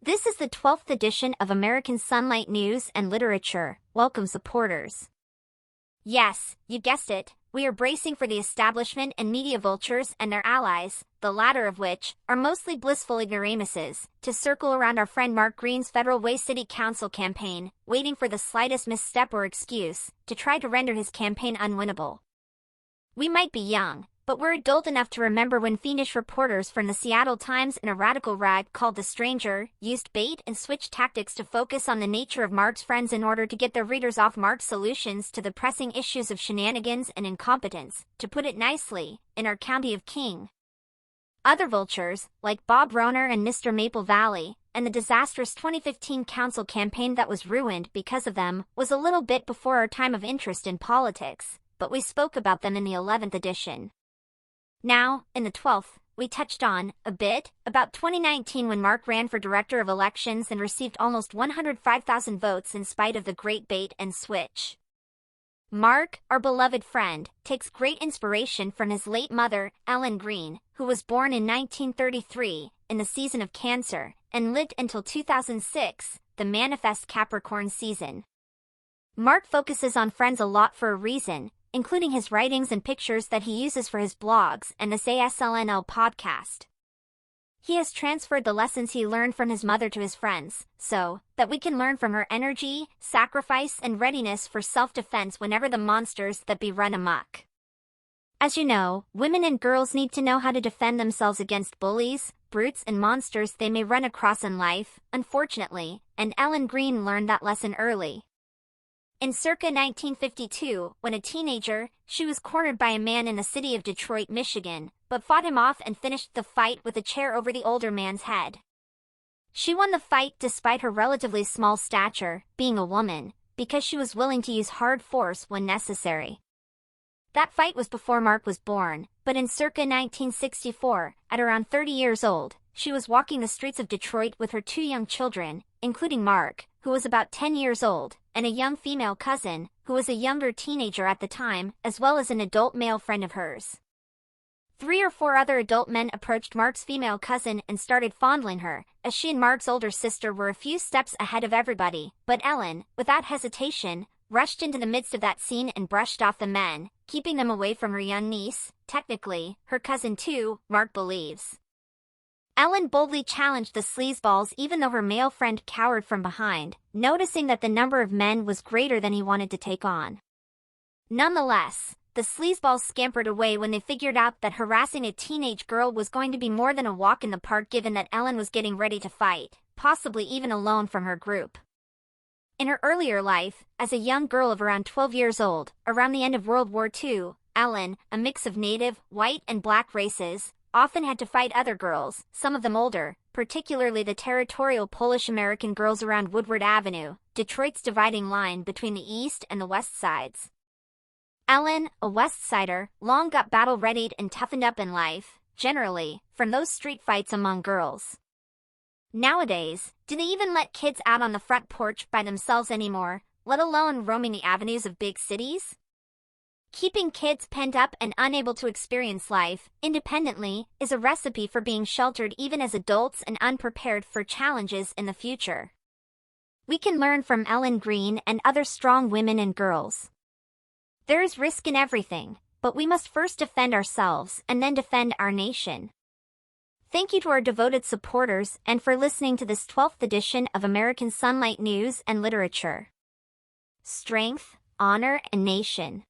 This is the 12th edition of American Sunlight News and Literature. Welcome, supporters. Yes, you guessed it, we are bracing for the establishment and media vultures and their allies, the latter of which are mostly blissful ignoramuses, to circle around our friend Mark Green's Federal Way City Council campaign, waiting for the slightest misstep or excuse to try to render his campaign unwinnable. We might be young, but we're adult enough to remember when fiendish reporters from the Seattle Times in a radical rag called The Stranger used bait and switch tactics to focus on the nature of Mark's friends in order to get their readers off Mark's solutions to the pressing issues of shenanigans and incompetence, to put it nicely, in our county of King. Other vultures, like Bob Roner and Mr. Maple Valley, and the disastrous 2015 council campaign that was ruined because of them, was a little bit before our time of interest in politics, but we spoke about them in the 11th edition. Now, in the 12th, we touched on, a bit, about 2019 when Mark ran for director of elections and received almost 105,000 votes in spite of the great bait and switch. Mark, our beloved friend, takes great inspiration from his late mother, Ellen Green, who was born in 1933, in the season of Cancer, and lived until 2006, the manifest Capricorn season. Mark focuses on friends a lot for a reason, including his writings and pictures that he uses for his blogs and this ASLNL podcast. He has transferred the lessons he learned from his mother to his friends, so that we can learn from her energy, sacrifice, and readiness for self-defense whenever the monsters that be run amok. As you know, women and girls need to know how to defend themselves against bullies, brutes, and monsters they may run across in life, unfortunately, and Ellen Green learned that lesson early. In circa 1952, when a teenager, she was cornered by a man in the city of Detroit, Michigan, but fought him off and finished the fight with a chair over the older man's head. She won the fight despite her relatively small stature, being a woman, because she was willing to use hard force when necessary. That fight was before Mark was born, but in circa 1964, at around 30 years old, she was walking the streets of Detroit with her two young children, including Mark, who was about 10 years old, and a young female cousin, who was a younger teenager at the time, as well as an adult male friend of hers. 3 or 4 other adult men approached Mark's female cousin and started fondling her, as she and Mark's older sister were a few steps ahead of everybody, but Ellen, without hesitation, rushed into the midst of that scene and brushed off the men, keeping them away from her young niece, technically, her cousin too, Mark believes. Ellen boldly challenged the sleazeballs even though her male friend cowered from behind, noticing that the number of men was greater than he wanted to take on. Nonetheless, the sleazeballs scampered away when they figured out that harassing a teenage girl was going to be more than a walk in the park given that Ellen was getting ready to fight, possibly even alone from her group. In her earlier life, as a young girl of around 12 years old, around the end of World War II, Ellen, a mix of native, white, and black races, often had to fight other girls, some of them older, particularly the territorial Polish-American girls around Woodward Avenue, Detroit's dividing line between the east and the west sides. Ellen, a West Sider, long got battle-readied and toughened up in life, generally, from those street fights among girls. Nowadays, do they even let kids out on the front porch by themselves anymore, let alone roaming the avenues of big cities? Keeping kids pent up and unable to experience life independently is a recipe for being sheltered even as adults and unprepared for challenges in the future. We can learn from Ellen Green and other strong women and girls. There is risk in everything, but we must first defend ourselves and then defend our nation. Thank you to our devoted supporters and for listening to this 12th edition of American Sunlight News and Literature. Strength, honor, and nation.